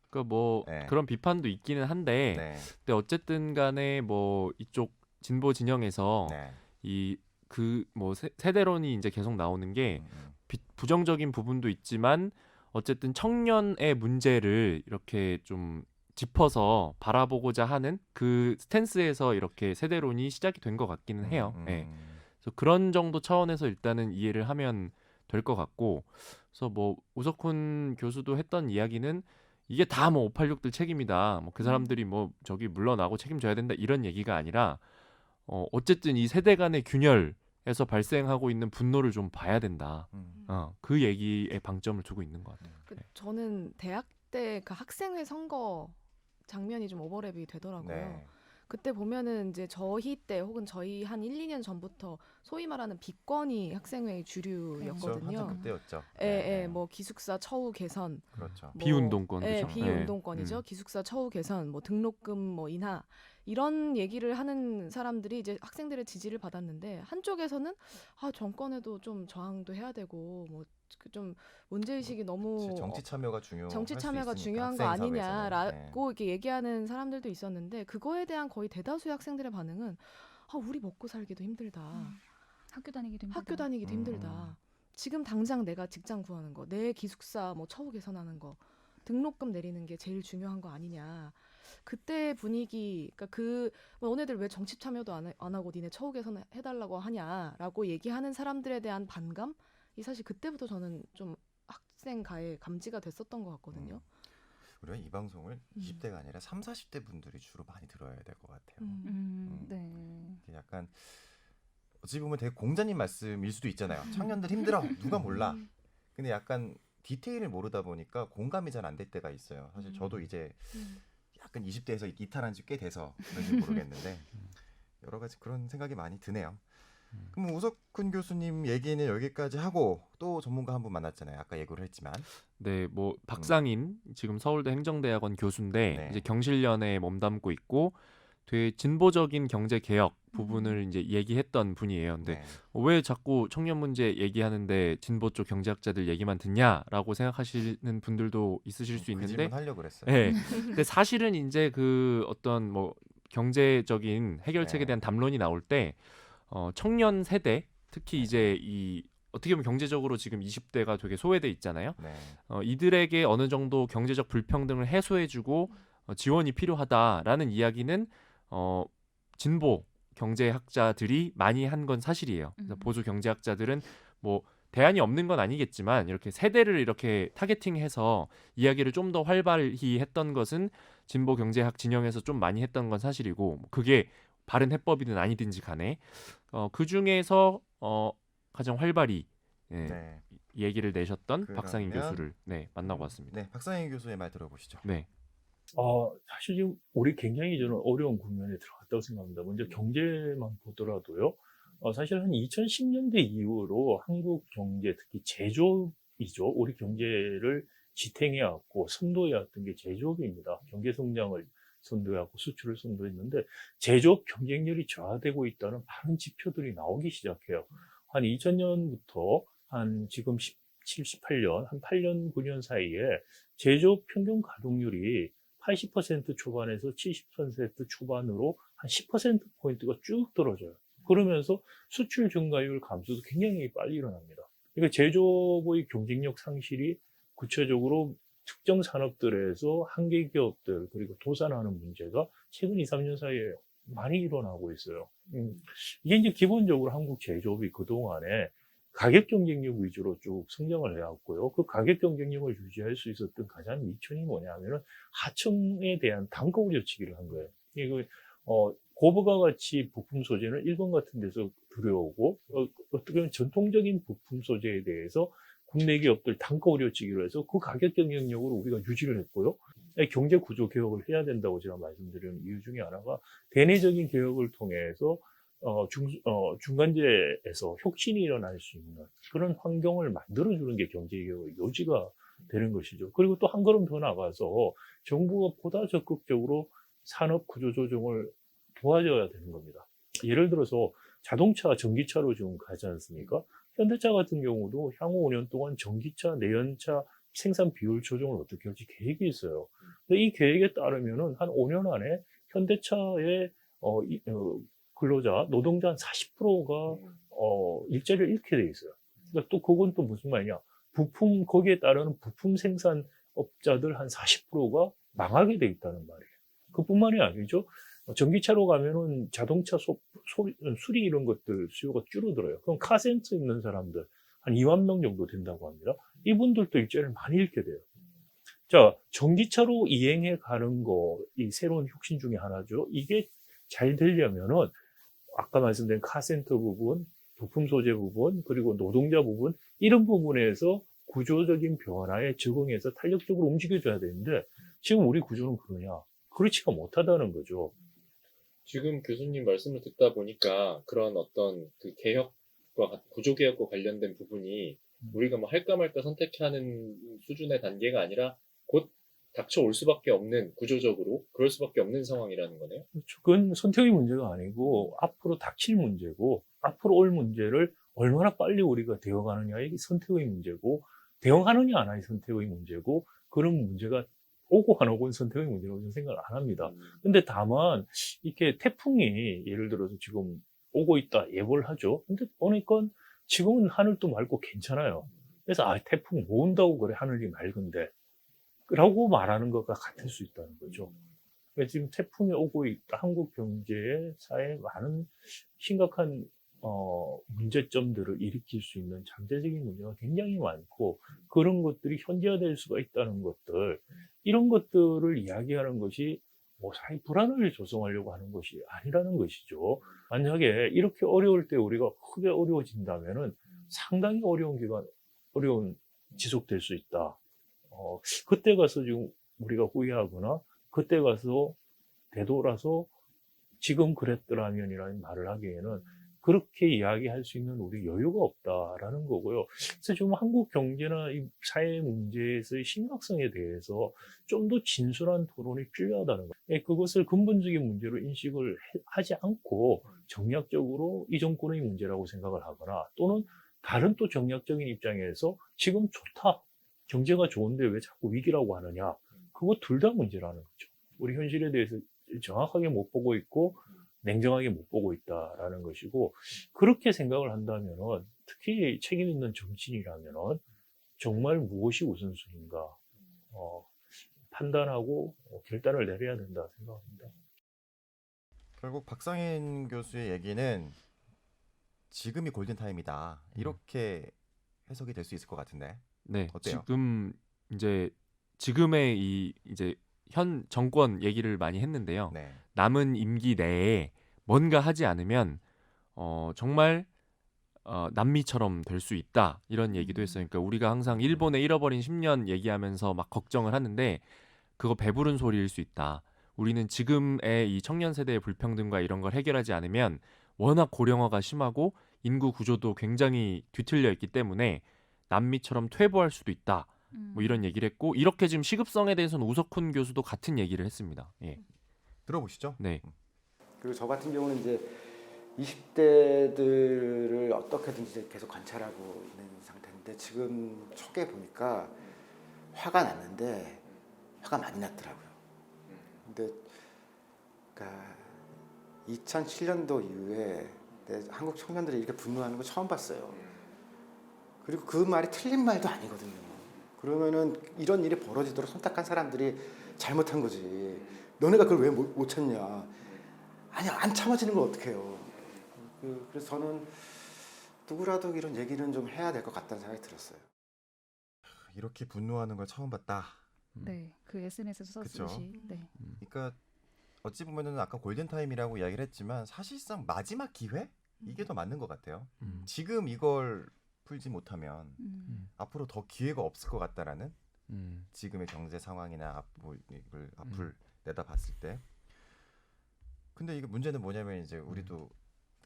그러니까 뭐 네. 그런 비판도 있기는 한데 네. 근데 어쨌든 간에 뭐 이쪽 진보 진영에서 네. 이 그 뭐 세대론이 이제 계속 나오는 게 부정적인 부분도 있지만 어쨌든 청년의 문제를 이렇게 좀 짚어서 바라보고자 하는 그 스탠스에서 이렇게 세대론이 시작이 된 것 같기는 해요. 예. 그래서 그런 정도 차원에서 일단은 이해를 하면 될 것 같고, 그래서 뭐 우석훈 교수도 했던 이야기는 이게 다 뭐 586들 책임이다. 뭐 그 사람들이 뭐 저기 물러나고 책임져야 된다 이런 얘기가 아니라 어쨌든 이 세대 간의 균열에서 발생하고 있는 분노를 좀 봐야 된다. 그 얘기에 방점을 두고 있는 것 같아요. 네. 저는 대학 때 그 학생회 선거 장면이 좀 오버랩이 되더라고요. 네. 그때 보면은 이제 저희 때 혹은 저희 한 1, 2년 전부터 소위 말하는 비권이 학생회의 그렇죠. 주류였거든요. 한참 그때였죠. 예, 뭐 기숙사 처우 개선, 그렇죠. 뭐, 비운동권, 예, 그죠? 비운동권이죠. 기숙사 처우 개선, 뭐 등록금 뭐 인하 이런 얘기를 하는 사람들이 이제 학생들의 지지를 받았는데 한쪽에서는 정권에도 좀 저항도 해야 되고 뭐 좀 문제 의식이 너무 정치 참여가 정치 참여가 중요한 거 아니냐라고 이렇게 얘기하는 사람들도 있었는데 그거에 대한 거의 대다수의 학생들의 반응은 우리 먹고 살기도 힘들다. 학교 다니기도 힘들다. 학교 다니기도 힘들다. 지금 당장 내가 직장 구하는 거, 내 기숙사 뭐 처우 개선하는 거, 등록금 내리는 게 제일 중요한 거 아니냐. 그때 분위기, 그러니까 너네들 왜 정치 참여도 안 하고 니네 처우 개선 해달라고 하냐라고 얘기하는 사람들에 대한 반감? 이 사실 그때부터 저는 좀 학생 가에 감지가 됐었던 것 같거든요. 우리가 이 방송을 20대가 아니라 30, 40대 분들이 주로 많이 들어야 될 것 같아요. 네. 약간 어찌 보면 되게 공자님 말씀일 수도 있잖아요. 청년들 힘들어. 누가 몰라. 근데 약간 디테일을 모르다 보니까 공감이 잘 안 될 때가 있어요. 사실 저도 이제 약간 20대에서 이탈한 지 꽤 돼서 그런지 모르겠는데 여러 가지 그런 생각이 많이 드네요. 그럼 우석훈 교수님 얘기는 여기까지 하고 또 전문가 한 분 만났잖아요. 아까 예고를 했지만. 네, 뭐 박상인 지금 서울대 행정대학원 교수인데 네. 이제 경실련에 몸담고 있고 되게 진보적인 경제 개혁 부분을 이제 얘기했던 분이에요. 근데 네. 왜 자꾸 청년 문제 얘기하는데 진보 쪽 경제학자들 얘기만 듣냐라고 생각하시는 분들도 있으실 수 그 있는데, 질문 하려고 그랬어요. 네. 근데 사실은 이제 그 어떤 뭐 경제적인 해결책에 네. 대한 담론이 나올 때 청년 세대 특히 네. 이제 이 어떻게 보면 경제적으로 지금 20대가 되게 소외돼 있잖아요. 네. 이들에게 어느 정도 경제적 불평등을 해소해주고 지원이 필요하다라는 이야기는 진보 경제학자들이 많이 한 건 사실이에요. 그래서 보수 경제학자들은 뭐 대안이 없는 건 아니겠지만 이렇게 세대를 이렇게 타겟팅해서 이야기를 좀 더 활발히 했던 것은 진보 경제학 진영에서 좀 많이 했던 건 사실이고, 그게 바른 해법이든 아니든지 간에 그 중에서 가장 활발히 네. 얘기를 내셨던 박상인 그러면- 교수를 만나고 왔습니다. 네. 박상인 교수의 말 들어보시죠. 네. 사실 지금 우리 굉장히 저는 어려운 국면에 들어갔다고 생각합니다. 먼저 경제만 보더라도요. 사실 한 2010년대 이후로 한국 경제, 특히 제조업이죠. 우리 경제를 지탱해왔고 선도해왔던 게 제조업입니다. 경제 성장을 선도해왔고 수출을 선도했는데 제조업 경쟁력이 저하되고 있다는 많은 지표들이 나오기 시작해요. 한 2000년부터 한 지금 17, 18년, 한 8년, 9년 사이에 제조업 평균 가동률이 80% 초반에서 70% 초반으로 한 10%포인트가 쭉 떨어져요. 그러면서 수출 증가율 감소도 굉장히 빨리 일어납니다. 그러니까 제조업의 경쟁력 상실이 구체적으로 특정 산업들에서 한계 기업들 그리고 도산하는 문제가 최근 2, 3년 사이에 많이 일어나고 있어요. 이게 이제 기본적으로 한국 제조업이 그동안에 가격 경쟁력 위주로 쭉 성장을 해왔고요. 그 가격 경쟁력을 유지할 수 있었던 가장 미천이 뭐냐면은 하청에 대한 단가 우려치기를 한 거예요. 이거 고부가 가치 부품 소재는 일본 같은 데서 들여오고 어떻게 보면 전통적인 부품 소재에 대해서 국내 기업들 단가 우려치기로 해서 그 가격 경쟁력으로 우리가 유지를 했고요. 경제 구조 개혁을 해야 된다고 제가 말씀드리는 이유 중에 하나가 대내적인 개혁을 통해서 중간재에서 혁신이 일어날 수 있는 그런 환경을 만들어주는 게 경제개혁의 요지가 되는 것이죠. 그리고 또 한 걸음 더 나가서 정부가 보다 적극적으로 산업 구조 조정을 도와줘야 되는 겁니다. 예를 들어서 자동차, 전기차로 지금 가지 않습니까? 현대차 같은 경우도 향후 5년 동안 전기차, 내연차 생산 비율 조정을 어떻게 할지 계획이 있어요. 근데 이 계획에 따르면은 한 5년 안에 현대차의 근로자, 노동자 한 40%가 일자리를 잃게 돼 있어요. 그러니까 또 그건 또 무슨 말이냐? 부품 거기에 따르는 부품 생산업자들 한 40%가 망하게 돼 있다는 말이에요. 그뿐만이 아니죠. 전기차로 가면은 자동차 수리 이런 것들 수요가 줄어들어요. 그럼 카센터 있는 사람들 한 2만 명 정도 된다고 합니다. 이분들도 일자리를 많이 잃게 돼요. 자, 전기차로 이행해 가는 거, 이 새로운 혁신 중에 하나죠. 이게 잘 되려면은 아까 말씀드린 카센터 부분, 부품 소재 부분, 그리고 노동자 부분, 이런 부분에서 구조적인 변화에 적응해서 탄력적으로 움직여줘야 되는데 지금 우리 구조는 그러냐? 그렇지가 못하다는 거죠. 지금 교수님 말씀을 듣다 보니까 그런 어떤 그 개혁과 구조 개혁과 관련된 부분이 우리가 뭐 할까 말까 선택하는 수준의 단계가 아니라 곧 닥쳐올 수밖에 없는, 구조적으로 그럴 수밖에 없는 상황이라는 거네요. 그건 선택의 문제가 아니고 앞으로 닥칠 문제고 앞으로 올 문제를 얼마나 빨리 우리가 대응하느냐의 선택의 문제고 대응하느냐 안 하느냐의 선택의 문제고 그런 문제가 오고 안 오고는 선택의 문제라고 저는 생각을 안 합니다. 근데 다만 이렇게 태풍이 예를 들어서 지금 오고 있다 예보를 하죠. 근데 보니까 지금은 하늘도 맑고 괜찮아요. 그래서 태풍 뭐 온다고 그래 하늘이 맑은데 라고 말하는 것과 같을 수 있다는 거죠. 그러니까 지금 태풍이 오고 있다. 한국 경제에 사회에 많은 심각한 문제점들을 일으킬 수 있는 잠재적인 문제가 굉장히 많고 그런 것들이 현재화될 수가 있다는 것들 이런 것들을 이야기하는 것이 뭐 사회 불안을 조성하려고 하는 것이 아니라는 것이죠. 만약에 이렇게 어려울 때 우리가 크게 어려워진다면은 상당히 어려운 지속될 수 있다. 그때 가서 지금 우리가 후회하거나 그때 가서 되돌아서 지금 그랬더라면이라는 말을 하기에는 그렇게 이야기할 수 있는 우리 여유가 없다라는 거고요. 그래서 지금 한국 경제나 이 사회 문제에서의 심각성에 대해서 좀 더 진솔한 토론이 필요하다는 거예요. 그것을 근본적인 문제로 인식을 하지 않고 정략적으로 이 정권의 문제라고 생각을 하거나 또는 다른 또 정략적인 입장에서 지금 좋다. 경제가 좋은데 왜 자꾸 위기라고 하느냐. 그거 둘 다 문제라는 거죠. 우리 현실에 대해서 정확하게 못 보고 있고 냉정하게 못 보고 있다라는 것이고 그렇게 생각을 한다면은 특히 책임 있는 정치인이라면은 정말 무엇이 우선순위인가 판단하고 결단을 내려야 된다 생각합니다. 결국 박상인 교수의 얘기는 지금이 골든타임이다. 이렇게 해석이 될 수 있을 것 같은데. 네, 어때요? 지금 이제 지금의 이 이제 현 정권 얘기를 많이 했는데요. 네. 남은 임기 내에 뭔가 하지 않으면 정말 남미처럼 될 수 있다 이런 얘기도 했어요. 그러니까 우리가 항상 일본의 잃어버린 10년 얘기하면서 막 걱정을 하는데 그거 배부른 소리일 수 있다. 우리는 지금의 이 청년 세대의 불평등과 이런 걸 해결하지 않으면 워낙 고령화가 심하고 인구 구조도 굉장히 뒤틀려 있기 때문에 남미처럼 퇴보할 수도 있다. 뭐 이런 얘기를 했고 이렇게 지금 시급성에 대해서는 우석훈 교수도 같은 얘기를 했습니다. 예. 들어보시죠. 네. 그리고 저 같은 경우는 이제 20대들을 어떻게든지 계속 관찰하고 있는 상태인데 지금 초기에 보니까 화가 났는데 화가 많이 났더라고요. 근데 그러니까 2007년도 이후에 한국 청년들이 이렇게 분노하는 거 처음 봤어요. 그리고 그 말이 틀린 말도 아니거든요. 그러면은 이런 일이 벌어지도록 선택한 사람들이 잘못한 거지. 너네가 그걸 왜 못 참냐. 아니 안 참아지는 걸 어떡해요. 그래서 저는 누구라도 이런 얘기는 좀 해야 될 것 같다는 생각이 들었어요. 이렇게 분노하는 걸 처음 봤다. 네, 그 SNS에서 그쵸. 썼듯이. 네. 그러니까 어찌 보면은 아까 골든타임이라고 이야기를 했지만 사실상 마지막 기회? 이게 더 맞는 것 같아요. 지금 이걸 풀지 못하면 앞으로 더 기회가 없을 것 같다라는 지금의 경제 상황이나 앞을 내다봤을 때. 근데 이게 문제는 뭐냐면 이제 우리도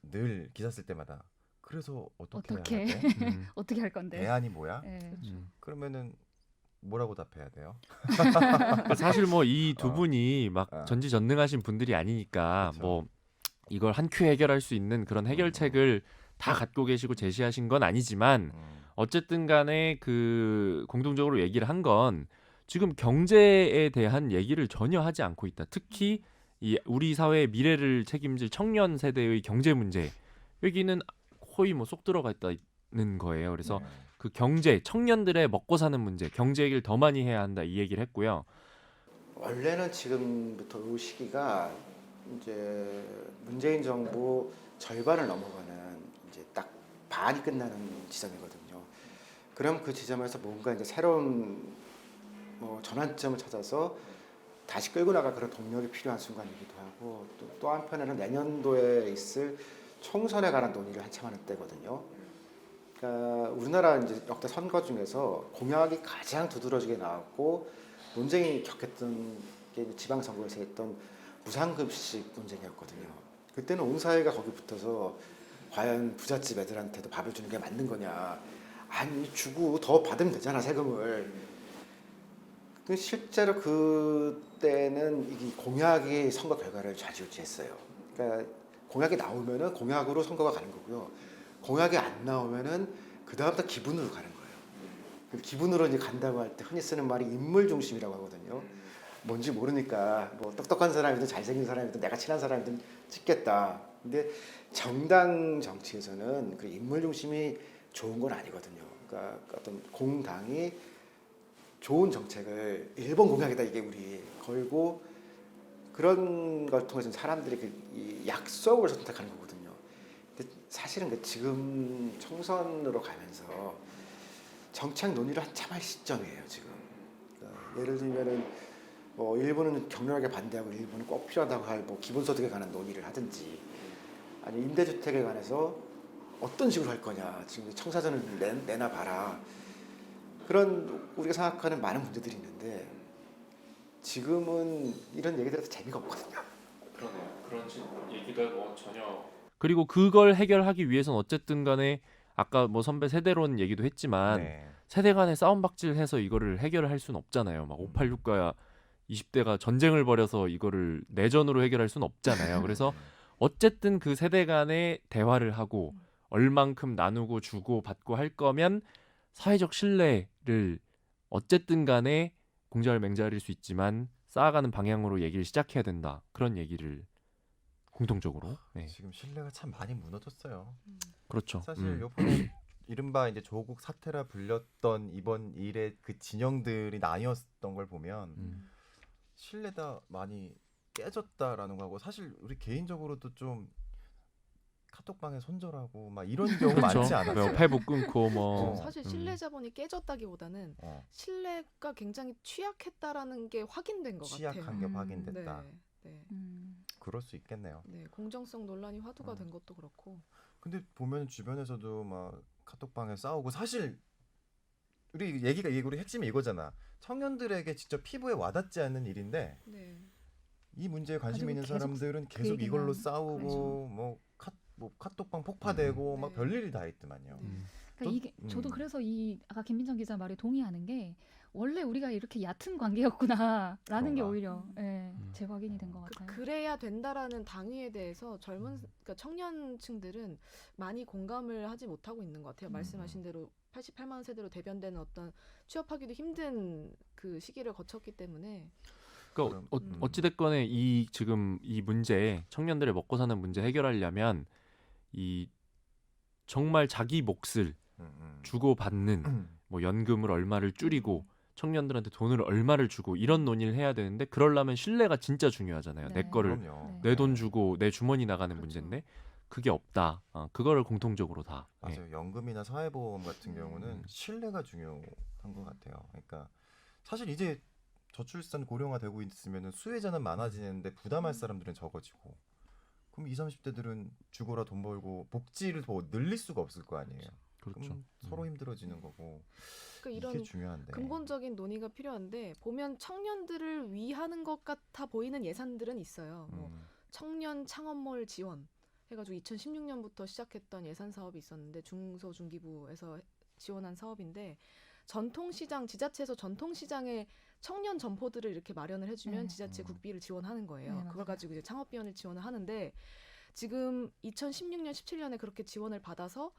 늘 기사 쓸 때마다 그래서 어떻게 해야 돼? 어떻게 할 건데? 대안이 뭐야? 네. 그러면은 뭐라고 답해야 돼요? 사실 뭐 이 두 어. 분이 막 어. 전지전능하신 분들이 아니니까 그쵸. 뭐 이걸 한 큐에 해결할 수 있는 그런 해결책을 다 갖고 계시고 제시하신 건 아니지만 어쨌든 간에 그 공동적으로 얘기를 한 건 지금 경제에 대한 얘기를 전혀 하지 않고 있다. 특히 이 우리 사회의 미래를 책임질 청년 세대의 경제 문제 여기는 거의 뭐 쏙 들어가 있다는 거예요. 그래서 그 경제, 청년들의 먹고 사는 문제, 경제 얘기를 더 많이 해야 한다 이 얘기를 했고요. 원래는 지금부터 이 시기가 이제 문재인 정부 절반을 넘어가는 이제 딱 반이 끝나는 지점이거든요. 그럼 그 지점에서 뭔가 이제 새로운 뭐 전환점을 찾아서 다시 끌고 나갈 그런 동력이 필요한 순간이기도 하고 또 한편에는 내년도에 있을 총선에 관한 논의를 한참 하는 때거든요. 그러니까 우리나라 이제 역대 선거 중에서 공약이 가장 두드러지게 나왔고 논쟁이 격했던 게 지방선거에서 했던 무상급식 논쟁이었거든요. 그때는 온 사회가 거기 붙어서 과연 부잣집 애들한테도 밥을 주는 게 맞는 거냐. 아니 주고 더 받으면 되잖아 세금을. 실제로 그때는 이 공약이 선거 결과를 좌지우지했어요. 그러니까 공약이 나오면은 공약으로 선거가 가는 거고요. 공약이 안 나오면은 그 다음부터 기분으로 가는 거예요. 기분으로 이제 간다고 할 때 흔히 쓰는 말이 인물 중심이라고 하거든요. 뭔지 모르니까 뭐 똑똑한 사람이든 잘생긴 사람이든 내가 친한 사람이든 찍겠다. 근데 정당 정치에서는 그 인물 중심이 좋은 건 아니거든요. 그러니까 어떤 공당이 좋은 정책을 일본 공약이다 이게 우리 걸고 그런 걸 통해서 사람들이 이 약속을 선택하는 거거든요. 근데 사실은 지금 총선으로 가면서 정책 논의를 한참 할 시점이에요 지금. 그러니까 예를 들면은 뭐 일본은 격렬하게 반대하고 일본은 꼭 필요하다고 할 뭐 기본소득에 관한 논의를 하든지 아니 임대주택에 관해서 어떤 식으로 할 거냐 지금 청사전을 내놔 봐라. 그런 우리가 생각하는 많은 문제들이 있는데 지금은 이런 얘기들에서 재미가 없거든요. 그러네요. 그런 얘기가 전혀 그리고 그걸 해결하기 위해서는 어쨌든 간에 아까 뭐 선배 세대론 얘기도 했지만 네. 세대 간에 싸움박질해서 이거를 해결을 할 수는 없잖아요. 막 586과 20대가 전쟁을 벌여서 이거를 내전으로 해결할 수는 없잖아요. 그래서 어쨌든 그 세대 간에 대화를 하고 얼만큼 나누고 주고 받고 할 거면 사회적 신뢰를 어쨌든 간에 공자를 맹자를 수 있지만 쌓아가는 방향으로 얘기를 시작해야 된다. 그런 얘기를 공통적으로. 네. 지금 신뢰가 참 많이 무너졌어요. 그렇죠. 사실 요번에 이른바 이제 조국 사태라 불렸던 이번 일의 그 진영들이 나뉘었던 걸 보면 신뢰가 많이 깨졌다라는 거하고 사실 우리 개인적으로도 좀 카톡방에 손절하고 막 이런 경우 그렇죠. 많지 않았어요. 뭐 페북 끊고 뭐 사실 신뢰 자본이 깨졌다기보다는 어, 신뢰가 굉장히 취약했다라는 게 확인된 것 취약한 같아요. 게 음. 확인됐다. 네. 그럴 수 있겠네요. 네, 공정성 논란이 화두가 어. 된 것도 그렇고. 근데 보면 주변에서도 막 카톡방에 싸우고 사실 우리 얘기가 우리 핵심이 이거잖아. 청년들에게 직접 피부에 와닿지 않는 일인데 네. 이 문제에 관심 가지고 있는 계속 사람들은 그 계속 얘기만 이걸로 싸우고 그렇죠. 뭐 카톡방 폭파되고 막 네. 별일이 다 있더만요. 네. 그러니까 이게 저도 음. 그래서 이 아까 김민정 기자 말에 동의하는 게 원래 우리가 이렇게 얕은 관계였구나라는 게 그런가? 오히려 재확인이 된 것 같아요. 그래야 된다라는 당위에 대해서 그러니까 청년층들은 많이 공감을 하지 못하고 있는 것 같아요. 말씀하신 대로 88만 세대로 대변되는 어떤 취업하기도 힘든 그 시기를 거쳤기 때문에 그러니까 그럼, 어찌됐건에 이 지금 이 문제 청년들의 먹고 사는 문제 해결하려면 이 정말 자기 몫을 주고 받는 뭐 연금을 얼마를 줄이고 청년들한테 돈을 얼마를 주고 이런 논의를 해야 되는데 그러려면 신뢰가 진짜 중요하잖아요. 내 네. 거를 그럼요. 내 돈 주고 내 주머니 나가는 그렇죠. 문제인데 그게 없다. 그거를 공통적으로 다. 예. 맞아요. 연금이나 사회보험 같은 네. 경우는 신뢰가 중요한 것 같아요. 그러니까 사실 이제 저출산 고령화 되고 있으면 수혜자는 많아지는데 부담할 사람들은 적어지고 그럼 20, 30대들은 죽어라 돈 벌고 복지를 더 늘릴 수가 없을 거 아니에요. 그렇죠. 그럼 서로 힘들어지는 거고 그러니까 이게 이런 중요한데. 근본적인 논의가 필요한데 보면 청년들을 위하는 것 같아 보이는 예산들은 있어요. 뭐 청년 창업몰 지원 해가지고 2016년부터 시작했던 예산 사업이 있었는데 중소중기부에서 지원한 사업인데 전통시장 지자체에서 전통시장에 청년 점포들을 이렇게 마련을 해주면 네. 지자체 국비를 지원하는 거예요. 네, 그걸 맞아요. 가지고 이제 창업 비용을 지원을 하는데 지금 2016년 17년에 그렇게 지원을 받아서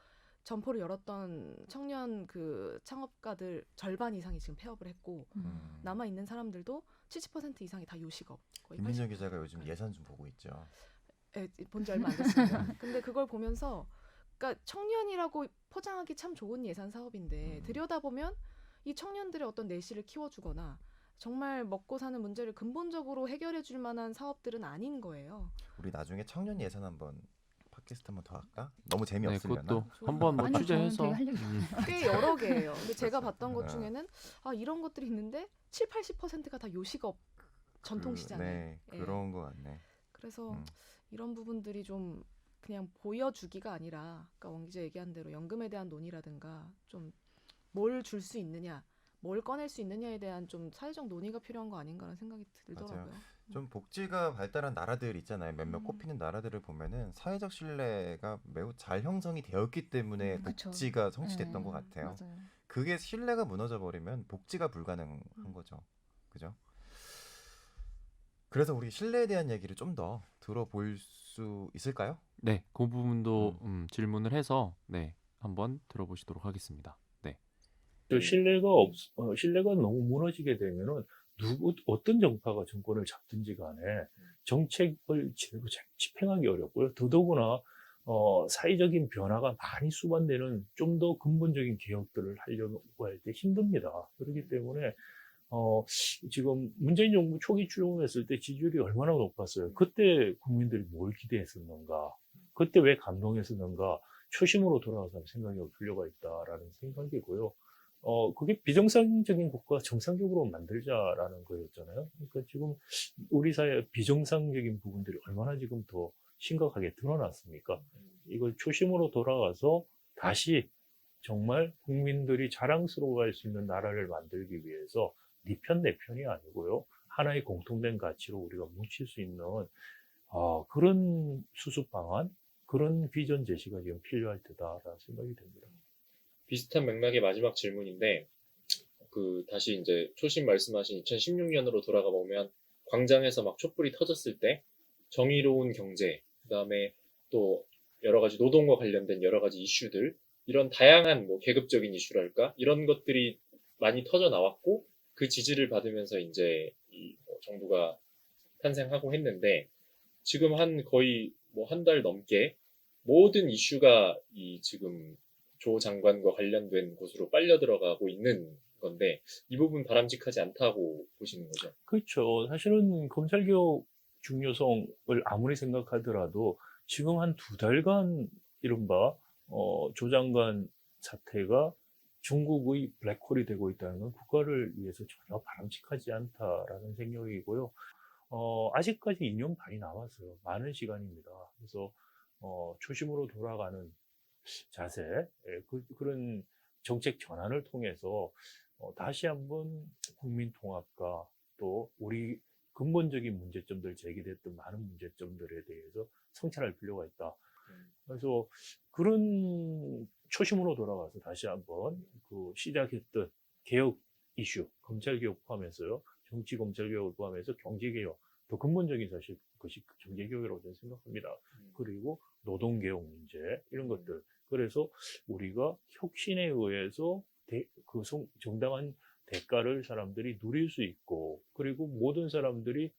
점포를 열었던 청년 그 창업가들 절반 이상이 지금 폐업을 했고 남아 있는 사람들도 70% 이상이 다 요식업. 거의 김민정 기자가 요즘 예산 좀 보고 있죠. 본지 얼마 안 됐습니다. 근데 그걸 보면서 그러니까 청년이라고 포장하기 참 좋은 예산 사업인데 들여다보면 이 청년들의 어떤 내실을 키워주거나 정말 먹고 사는 문제를 근본적으로 해결해 줄 만한 사업들은 아닌 거예요. 우리 나중에 청년 예산 한번 팟캐스트 한번 더 할까? 너무 네, 재미없으려나? 그것도 한번 뭐 아니, 저는 취재해서 되게 할 얘기 꽤 여러 개예요. 근데 제가 봤던 것 네. 중에는 이런 것들이 있는데 7, 80%가 다 요식업 전통시장에. 네, 예. 그런 거 같네. 그래서 음. 이런 부분들이 좀 그냥 보여주기가 아니라 아까 원 기자 얘기한 대로 연금에 대한 논의라든가 좀 뭘 줄 수 있느냐, 뭘 꺼낼 수 있느냐에 대한 좀 사회적 논의가 필요한 거 아닌가라는 생각이 들더라고요. 좀 복지가 발달한 나라들 있잖아요. 몇몇 꼽히는 나라들을 보면은 사회적 신뢰가 매우 잘 형성이 되었기 때문에 그쵸. 복지가 성취됐던 것 같아요. 맞아요. 그게 신뢰가 무너져 버리면 복지가 불가능한 거죠. 그죠? 그래서 우리 신뢰에 대한 얘기를 좀 더 들어볼 수 있을까요? 네, 그 부분도 질문을 해서 네, 한번 들어보시도록 하겠습니다. 네. 또 신뢰가 너무 무너지게 되면은 어떤 정파가 정권을 잡든지 간에 정책을 제대로 집행하기 어렵고요. 더더구나 사회적인 변화가 많이 수반되는 좀 더 근본적인 개혁들을 하려고 할 때 힘듭니다. 그렇기 때문에 지금 문재인 정부 초기 출범했을 때 지지율이 얼마나 높았어요. 그때 국민들이 뭘 기대했었는가? 그때 왜 감동했었는가? 초심으로 돌아가서 생각해 볼 필요가 있다라는 생각이고요. 그게 비정상적인 국가 정상적으로 만들자라는 거였잖아요. 그러니까 지금 우리 사회 비정상적인 부분들이 얼마나 지금 더 심각하게 드러났습니까? 이걸 초심으로 돌아가서 다시 정말 국민들이 자랑스러워할 수 있는 나라를 만들기 위해서 네 편 내 편이 아니고요. 하나의 공통된 가치로 우리가 뭉칠 수 있는 그런 수습 방안, 그런 비전 제시가 지금 필요할 테다라는 생각이 듭니다. 비슷한 맥락의 마지막 질문인데, 다시 이제 초심 말씀하신 2016년으로 돌아가 보면, 광장에서 막 촛불이 터졌을 때, 정의로운 경제, 그 다음에 또 여러 가지 노동과 관련된 여러 가지 이슈들, 이런 다양한 뭐 계급적인 이슈랄까? 이런 것들이 많이 터져 나왔고, 그 지지를 받으면서 이제 정부가 탄생하고 했는데, 지금 거의 뭐 한 달 넘게 모든 이슈가 지금 조 장관과 관련된 곳으로 빨려 들어가고 있는 건데, 이 부분 바람직하지 않다고 보시는 거죠? 그렇죠. 사실은 검찰개혁 중요성을 아무리 생각하더라도 지금 한 2달간 이른바 조 장관 사태가 중국의 블랙홀이 되고 있다는 건 국가를 위해서 전혀 바람직하지 않다라는 생각이고요. 아직까지 2년 반이 남았어요. 많은 시간입니다. 그래서 초심으로 돌아가는 자세, 그런 정책 전환을 통해서 다시 한번 국민 통합과 또 우리 근본적인 문제점들, 제기됐던 많은 문제점들에 대해서 성찰할 필요가 있다. 그래서 그런 초심으로 돌아가서 다시 한번 시작했던 개혁 이슈, 검찰개혁 포함해서요, 정치 검찰개혁을 포함해서 경제개혁, 더 근본적인 사실 그것이 경제개혁이라고 저는 생각합니다. 그리고 노동개혁 문제, 이런 것들. 그래서 우리가 혁신에 의해서 정당한 대가를 사람들이 누릴 수 있고, 그리고 모든 사람들이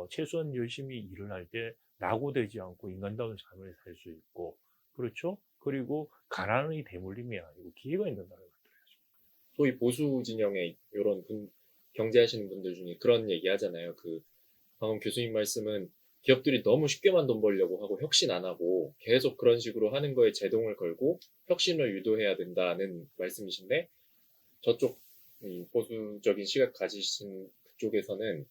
최소한 열심히 일을 할 때 낙오되지 않고 인간다운 삶을 살 수 있고, 그렇죠? 그리고 가난의 대물림이 아니고 기회가 있는 나라를 만들어야죠. 소위 보수 진영의 이런 경제하시는 분들 중에 그런 얘기 하잖아요. 방금 교수님 말씀은 기업들이 너무 쉽게만 돈 벌려고 하고 혁신 안 하고 계속 그런 식으로 하는 거에 제동을 걸고 혁신을 유도해야 된다는 말씀이신데, 저쪽 보수적인 시각 가지신 그쪽에서는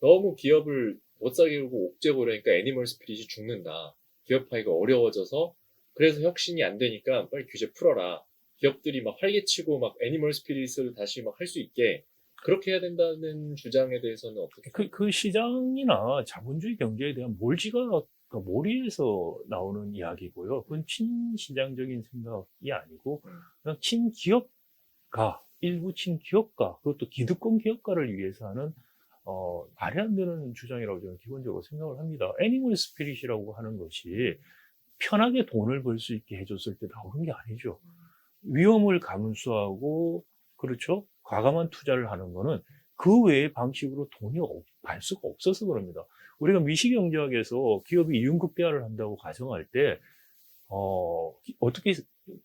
너무 기업을 못 살리고 옥죄고 그러니까 애니멀 스피릿이 죽는다. 기업화가 어려워져서 그래서 혁신이 안 되니까 빨리 규제 풀어라. 기업들이 막 활개치고 막 애니멀 스피릿을 다시 막 할 수 있게 그렇게 해야 된다는 주장에 대해서는 어떻게 그 시장이나 자본주의 경제에 대한 몰이에서 나오는 이야기고요. 그건 친시장적인 생각이 아니고 그냥 친기업가, 일부 친기업가, 그것도 기득권 기업가를 위해서 하는 말이 안 되는 주장이라고 저는 기본적으로 생각을 합니다. 애니멀 스피릿이라고 하는 것이 편하게 돈을 벌 수 있게 해줬을 때 나오는 게 아니죠. 위험을 감수하고, 그렇죠? 과감한 투자를 하는 거는 그 외의 방식으로 돈이 갈 수가 없어서 그럽니다. 우리가 미시경제학에서 기업이 이윤극대화를 한다고 가정할 때, 어떻게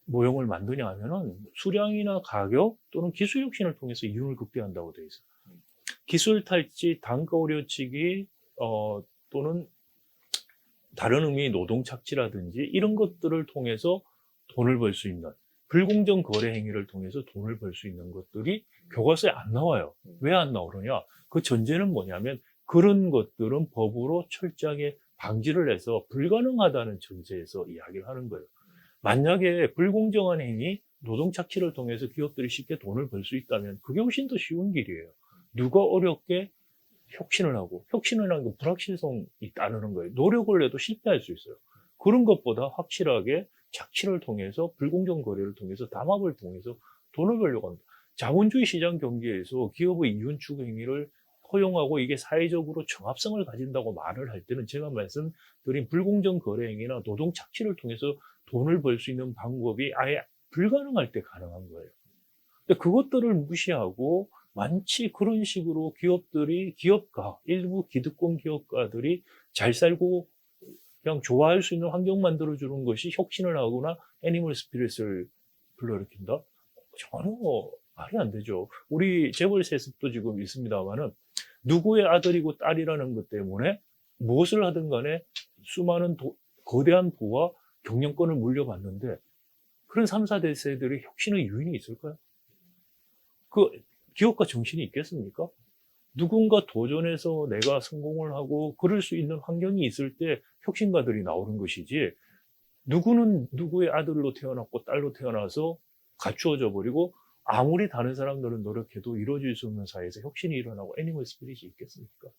모형을 만드냐 하면은 수량이나 가격 또는 기술 혁신을 통해서 이윤을 극대화한다고 되어 있어요. 기술 탈취, 단가 오려치기, 또는 다른 의미의 노동 착취라든지 이런 것들을 통해서 돈을 벌 수 있는, 불공정 거래 행위를 통해서 돈을 벌 수 있는 것들이 교과서에 안 나와요. 왜 안 나오느냐? 그 전제는 뭐냐면 그런 것들은 법으로 철저하게 방지를 해서 불가능하다는 전제에서 이야기를 하는 거예요. 만약에 불공정한 행위, 노동 착취를 통해서 기업들이 쉽게 돈을 벌 수 있다면 그게 훨씬 더 쉬운 길이에요. 누가 어렵게 혁신을 하고, 혁신을 하는 건 불확실성이 따르는 거예요. 노력을 해도 실패할 수 있어요. 그런 것보다 확실하게 착취를 통해서, 불공정 거래를 통해서, 담합을 통해서 돈을 벌려고 합니다. 자본주의 시장 경제에서 기업의 이윤 추구 행위를 허용하고 이게 사회적으로 정합성을 가진다고 말을 할 때는 제가 말씀드린 불공정 거래 행위나 노동 착취를 통해서 돈을 벌 수 있는 방법이 아예 불가능할 때 가능한 거예요. 근데 그것들을 무시하고 많지 그런 식으로 기업들이, 일부 기득권 기업가들이 잘 살고 그냥 좋아할 수 있는 환경 만들어주는 것이 혁신을 하거나 애니멀 스피릿을 불러일으킨다? 전혀 말이 안 되죠. 우리 재벌 세습도 지금 있습니다만은 누구의 아들이고 딸이라는 것 때문에 무엇을 하든 간에 수많은 거대한 부와 경영권을 물려받는데 그런 3, 4대 세들이 혁신의 유인이 있을까요? 그 기업가 정신이 있겠습니까? 누군가 도전해서 내가 성공을 하고 그럴 수 있는 환경이 있을 때 혁신가들이 나오는 것이지, 누구는 누구의 아들로 태어났고 딸로 태어나서 갖추어져 버리고 아무리 다른 사람들은 노력해도 이루어질 수 없는 사회에서 혁신이 일어나고 애니멀 스피릿이 있겠습니까?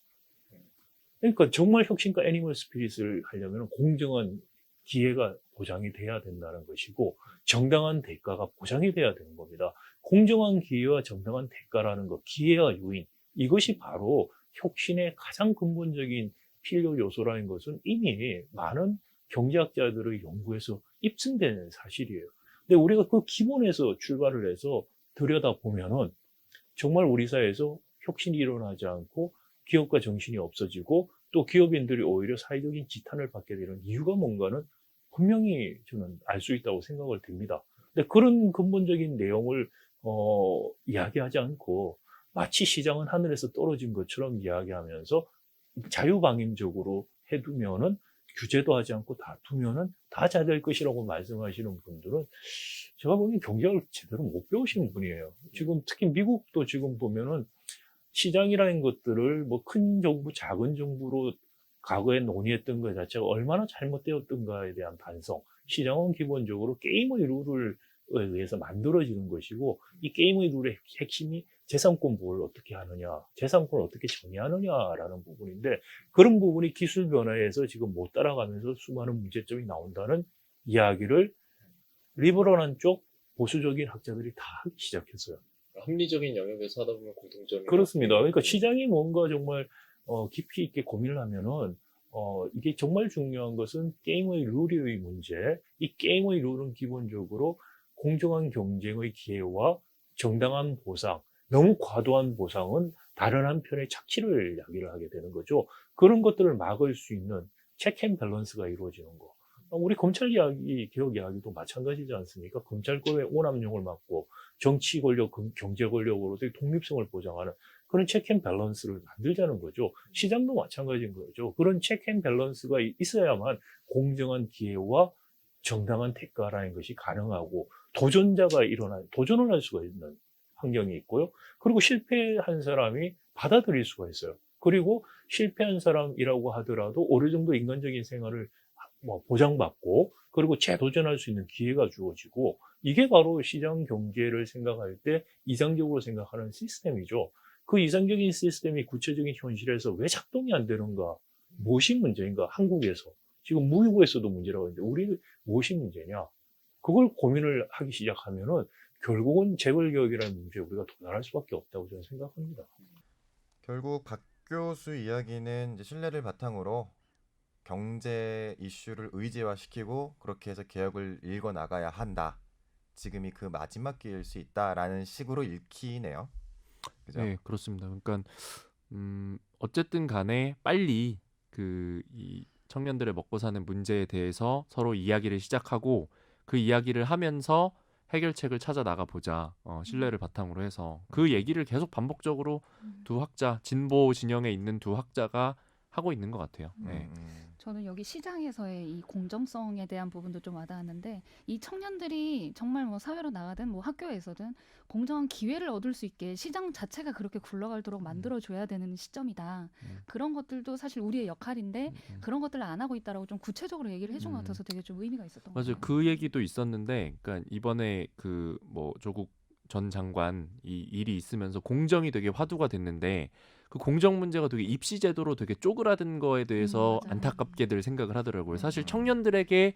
그러니까 정말 혁신과 애니멀 스피릿을 하려면 공정한 기회가 보장이 돼야 된다는 것이고 정당한 대가가 보장이 돼야 되는 겁니다. 공정한 기회와 정당한 대가라는 것, 기회와 요인, 이것이 바로 혁신의 가장 근본적인 필요 요소라는 것은 이미 많은 경제학자들의 연구에서 입증된 사실이에요. 근데 우리가 그 기본에서 출발을 해서 들여다보면은 정말 우리 사회에서 혁신이 일어나지 않고 기업가 정신이 없어지고 또 기업인들이 오히려 사회적인 지탄을 받게 되는 이유가 뭔가는 분명히 저는 알 수 있다고 생각을 듭니다. 근데 그런 근본적인 내용을 이야기하지 않고 마치 시장은 하늘에서 떨어진 것처럼 이야기하면서 자유방임적으로 해두면은 규제도 하지 않고 다투면은 다 잘 될 것이라고 말씀하시는 분들은 제가 보기엔 경제학을 제대로 못 배우시는 분이에요. 지금 특히 미국도 지금 보면은 시장이라는 것들을 뭐 큰 정부, 작은 정부로 과거에 논의했던 것 자체가 얼마나 잘못되었던가에 대한 반성. 시장은 기본적으로 게임의 룰을 의해서 만들어지는 것이고 이 게임의 룰의 핵심이 재산권 보호를 어떻게 하느냐, 재산권을 어떻게 정의하느냐라는 부분인데 그런 부분이 기술 변화에서 지금 못 따라가면서 수많은 문제점이 나온다는 이야기를 리버럴한 쪽 보수적인 학자들이 다 하기 시작했어요. 합리적인 영역에서 하다 보면 공통점이 그렇습니다. 그러니까 시장이 뭔가 정말 깊이 있게 고민을 하면은 이게 정말 중요한 것은 게임의 룰의 문제. 이 게임의 룰은 기본적으로 공정한 경쟁의 기회와 정당한 보상, 너무 과도한 보상은 다른 한편의 착취를 야기를 하게 되는 거죠. 그런 것들을 막을 수 있는 체크앤밸런스가 이루어지는 거. 우리 검찰 이야기, 개혁 이야기도 마찬가지지 않습니까? 검찰권의 오남용을 막고 정치 권력, 경제 권력으로서의 독립성을 보장하는 그런 체크앤밸런스를 만들자는 거죠. 시장도 마찬가지인 거죠. 그런 체크앤밸런스가 있어야만 공정한 기회와 정당한 대가라는 것이 가능하고 도전을 할 수가 있는 환경이 있고요. 그리고 실패한 사람이 받아들일 수가 있어요. 그리고 실패한 사람이라고 하더라도 어느 정도 인간적인 생활을 보장받고 그리고 재도전할 수 있는 기회가 주어지고 이게 바로 시장 경제를 생각할 때 이상적으로 생각하는 시스템이죠. 그 이상적인 시스템이 구체적인 현실에서 왜 작동이 안 되는가? 무엇이 문제인가? 한국에서. 지금 무역에서도 문제라고 하는데 우리 무엇이 문제냐? 그걸 고민을 하기 시작하면은 결국은 재벌개혁이라는 문제에 우리가 도달할 수밖에 없다고 저는 생각합니다. 결국 박 교수 이야기는 이제 신뢰를 바탕으로 경제 이슈를 의제화시키고 그렇게 해서 개혁을 읽어 나가야 한다. 지금이 그 마지막 기회일 수 있다라는 식으로 읽히네요. 그죠? 네, 그렇습니다. 그러니까 어쨌든 간에 빨리 이 청년들의 먹고 사는 문제에 대해서 서로 이야기를 시작하고 그 이야기를 하면서 해결책을 찾아 나가 보자. 신뢰를 바탕으로 해서 그 얘기를 계속 반복적으로 두 학자, 진보 진영에 있는 두 학자가 하고 있는 것 같아요. 네. 저는 여기 시장에서의 이 공정성에 대한 부분도 좀 와닿았는데 이 청년들이 정말 뭐 사회로 나가든 뭐 학교에서든 공정한 기회를 얻을 수 있게 시장 자체가 그렇게 굴러가도록 만들어줘야 되는 시점이다. 그런 것들도 사실 우리의 역할인데 그런 것들을 안 하고 있다라고 좀 구체적으로 얘기를 해준 것 같아서 되게 좀 의미가 있었던 것 맞아요. 같아요. 그 얘기도 있었는데, 그러니까 이번에 그 뭐 조국 전 장관 이 일이 있으면서 공정이 되게 화두가 됐는데 그 공정 문제가 되게 입시 제도로 되게 쪼그라든 거에 대해서 맞아요. 안타깝게들 생각을 하더라고요. 네. 사실 청년들에게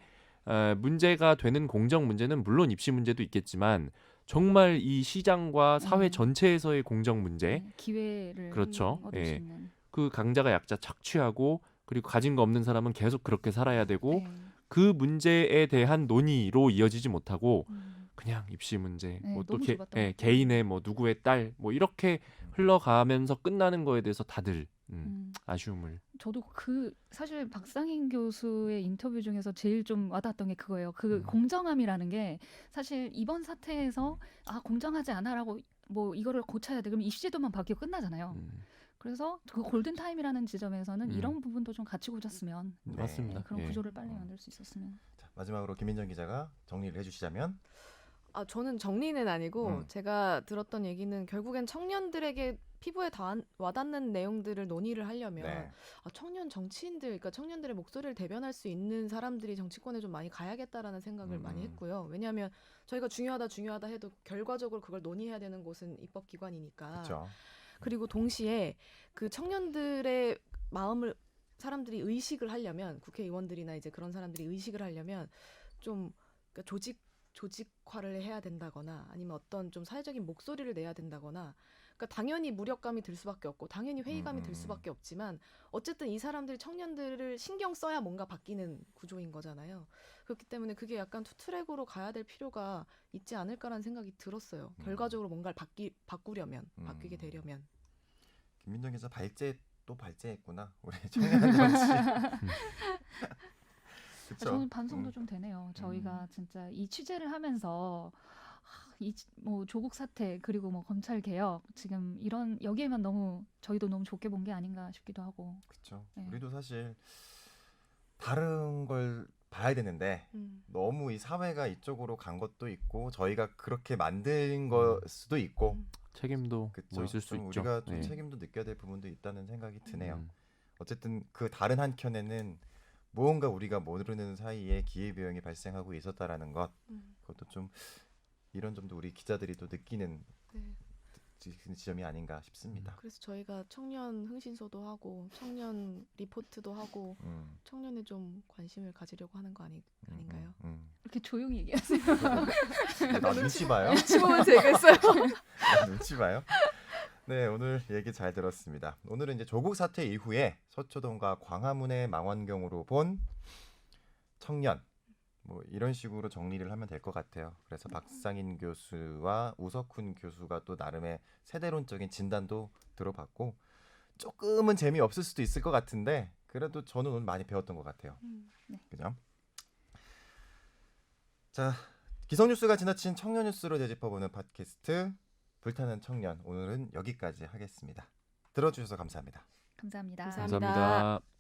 문제가 되는 공정 문제는 물론 입시 문제도 있겠지만 정말 이 시장과 사회 전체에서의 공정 문제, 네, 기회를 그렇죠. 얻을 수 예. 있는. 그 강자가 약자 착취하고 그리고 가진 거 없는 사람은 계속 그렇게 살아야 되고 네. 그 문제에 대한 논의로 이어지지 못하고 그냥 입시 문제, 네, 뭐 또 너무 좁았던 것 같아요. 개인의 뭐 누구의 딸, 뭐 이렇게 흘러가면서 끝나는 거에 대해서 다들 아쉬움을. 저도 사실 박상인 교수의 인터뷰 중에서 제일 좀 와닿았던 게 그거예요. 그 공정함이라는 게 사실 이번 사태에서 공정하지 않아라고 뭐 이거를 고쳐야 돼. 그럼 입시제도만 바뀌고 끝나잖아요. 그래서 그 골든 타임이라는 지점에서는 이런 부분도 좀 같이 고쳤으면 네. 맞습니다. 그런 예. 구조를 빨리 만들 수 있었으면. 자, 마지막으로 김민정 기자가 정리를 해주시자면 저는 정리는 아니고 제가 들었던 얘기는 결국엔 청년들에게 피부에 와닿는 내용들을 논의를 하려면 네. 청년 정치인들, 그러니까 청년들의 목소리를 대변할 수 있는 사람들이 정치권에 좀 많이 가야겠다라는 생각을 많이 했고요. 왜냐하면 저희가 중요하다 해도 결과적으로 그걸 논의해야 되는 곳은 입법기관이니까. 그렇죠. 그리고 동시에 그 청년들의 마음을 사람들이 의식을 하려면 국회의원들이나 이제 그런 사람들이 의식을 하려면 좀 그러니까 조직화를 해야 된다거나 아니면 어떤 좀 사회적인 목소리를 내야 된다거나 그러니까 당연히 무력감이 들 수밖에 없고 당연히 회의감이 들 수밖에 없지만 어쨌든 이 사람들이 청년들을 신경 써야 뭔가 바뀌는 구조인 거잖아요. 그렇기 때문에 그게 약간 투트랙으로 가야 될 필요가 있지 않을까라는 생각이 들었어요. 결과적으로 뭔가를 바꾸려면 바뀌게 되려면. 김민정 기자 발제 또 발제했구나. 우리 청년 정치. 그쵸? 저는 반성도 좀 되네요. 저희가 진짜 이 취재를 하면서 뭐 조국 사태 그리고 뭐 검찰 개혁 지금 이런 여기에만 너무 저희도 너무 좋게 본 게 아닌가 싶기도 하고. 그렇죠. 네. 우리도 사실 다른 걸 봐야 되는데 너무 이 사회가 이쪽으로 간 것도 있고 저희가 그렇게 만든 걸 수도 있고 책임도 그쵸? 뭐 있을 수 좀 있죠. 우리가 좀 네. 책임도 느껴야 될 부분도 있다는 생각이 드네요. 음. 어쨌든 그 다른 한켠에는 무언가 우리가 모르는 사이에 기회비용이 발생하고 있었다라는 것 그것도 좀 이런 점도 우리 기자들이 또 느끼는 네. 지점이 아닌가 싶습니다. 그래서 저희가 청년 흥신소도 하고 청년 리포트도 하고 청년에 좀 관심을 가지려고 하는 거 아닌가요? 이렇게 조용히 얘기하세요. 나 눈치 봐요? 눈치 보면서 얘기했어요. 나 눈치 봐요? 네, 오늘 얘기 잘 들었습니다. 오늘은 이제 조국 사태 이후에 서초동과 광화문의 망원경으로 본 청년 뭐 이런 식으로 정리를 하면 될 것 같아요. 그래서 박상인 교수와 우석훈 교수가 또 나름의 세대론적인 진단도 들어봤고 조금은 재미없을 수도 있을 것 같은데 그래도 저는 오늘 많이 배웠던 것 같아요. 네. 그죠? 자, 기성뉴스가 지나친 청년 뉴스로 되짚어보는 팟캐스트 불타는 청년 오늘은 여기까지 하겠습니다. 들어주셔서 감사합니다. 감사합니다. 감사합니다. 감사합니다.